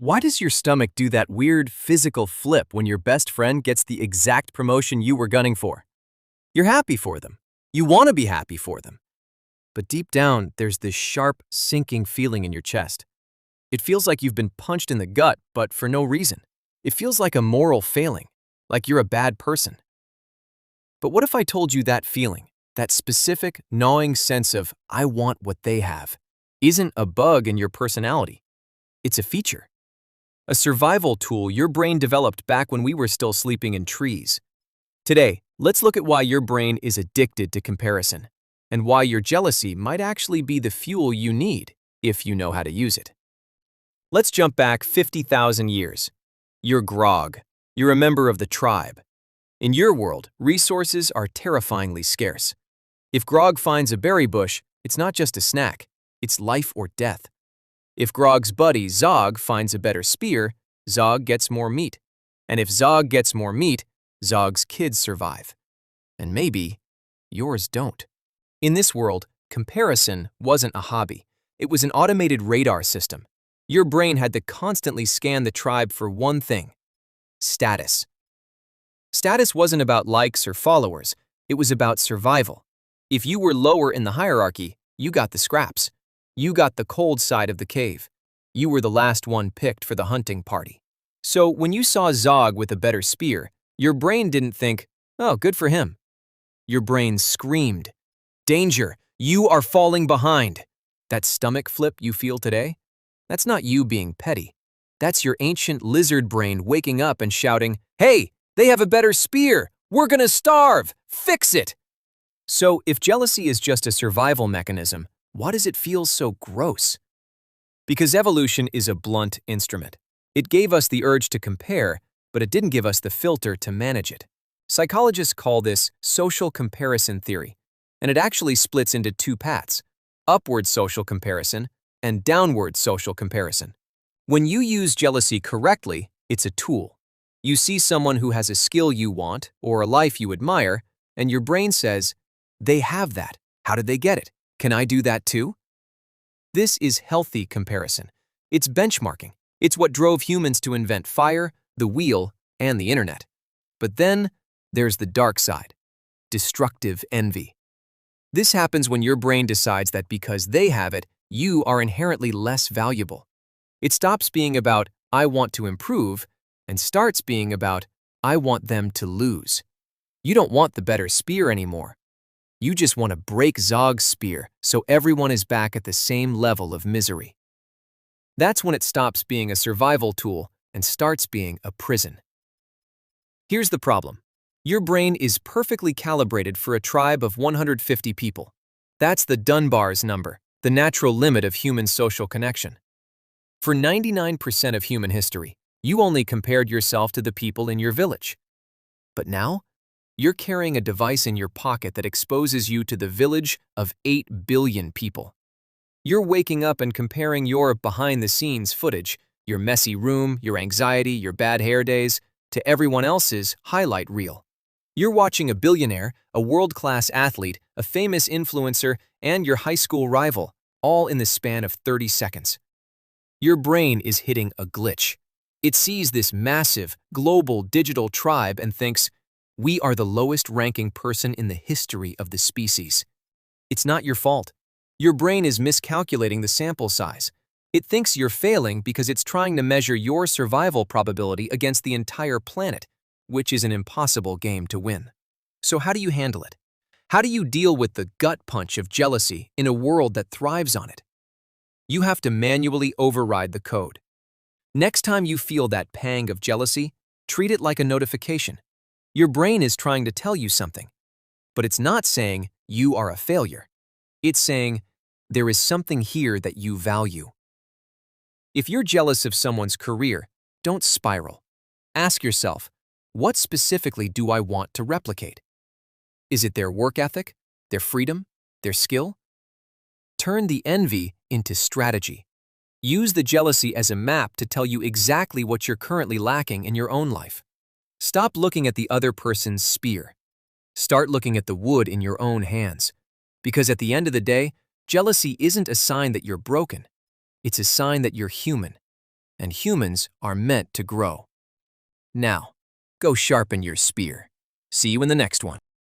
Why does your stomach do that weird physical flip when your best friend gets the exact promotion you were gunning for? You're happy for them. You want to be happy for them. But deep down, there's this sharp, sinking feeling in your chest. It feels like you've been punched in the gut, but for no reason. It feels like a moral failing, like you're a bad person. But what if I told you that feeling, that specific, gnawing sense of, I want what they have, isn't a bug in your personality? It's a feature. A survival tool your brain developed back when we were still sleeping in trees. Today, let's look at why your brain is addicted to comparison, and why your jealousy might actually be the fuel you need if you know how to use it. Let's jump back 50,000 years. You're Grog. You're a member of the tribe. In your world, resources are terrifyingly scarce. If Grog finds a berry bush, it's not just a snack, it's life or death. If Grog's buddy Zog finds a better spear, Zog gets more meat. And if Zog gets more meat, Zog's kids survive. And maybe yours don't. In this world, comparison wasn't a hobby. It was an automated radar system. Your brain had to constantly scan the tribe for one thing: status. Status wasn't about likes or followers. It was about survival. If you were lower in the hierarchy, you got the scraps. You got the cold side of the cave. You were the last one picked for the hunting party. So when you saw Zog with a better spear, your brain didn't think, oh, good for him. Your brain screamed, danger, you are falling behind. That stomach flip you feel today? That's not you being petty. That's your ancient lizard brain waking up and shouting, hey, they have a better spear. We're gonna starve. Fix it. So if jealousy is just a survival mechanism, why does it feel so gross? Because evolution is a blunt instrument. It gave us the urge to compare, but it didn't give us the filter to manage it. Psychologists call this social comparison theory, and it actually splits into two paths: upward social comparison and downward social comparison. When you use jealousy correctly, it's a tool. You see someone who has a skill you want or a life you admire, and your brain says, they have that. How did they get it? Can I do that too? This is healthy comparison. It's benchmarking. It's what drove humans to invent fire, the wheel, and the internet. But then there's the dark side: destructive envy. This happens when your brain decides that because they have it, you are inherently less valuable. It stops being about, I want to improve, and starts being about, I want them to lose. You don't want the better spear anymore. You just want to break Zog's spear so everyone is back at the same level of misery. That's when it stops being a survival tool and starts being a prison. Here's the problem. Your brain is perfectly calibrated for a tribe of 150 people. That's the Dunbar's number, the natural limit of human social connection. For 99% of human history, you only compared yourself to the people in your village. But now, you're carrying a device in your pocket that exposes you to the village of 8 billion people. You're waking up and comparing your behind-the-scenes footage, your messy room, your anxiety, your bad hair days, to everyone else's highlight reel. You're watching a billionaire, a world-class athlete, a famous influencer, and your high school rival, all in the span of 30 seconds. Your brain is hitting a glitch. It sees this massive, global digital tribe and thinks, we are the lowest-ranking person in the history of the species. It's not your fault. Your brain is miscalculating the sample size. It thinks you're failing because it's trying to measure your survival probability against the entire planet, which is an impossible game to win. So how do you handle it? How do you deal with the gut punch of jealousy in a world that thrives on it? You have to manually override the code. Next time you feel that pang of jealousy, treat it like a notification. Your brain is trying to tell you something, but it's not saying you are a failure. It's saying there is something here that you value. If you're jealous of someone's career, don't spiral. Ask yourself, what specifically do I want to replicate? Is it their work ethic, their freedom, their skill? Turn the envy into strategy. Use the jealousy as a map to tell you exactly what you're currently lacking in your own life. Stop looking at the other person's spear. Start looking at the wood in your own hands. Because at the end of the day, jealousy isn't a sign that you're broken. It's a sign that you're human. and humans are meant to grow. Now, go sharpen your spear. See you in the next one.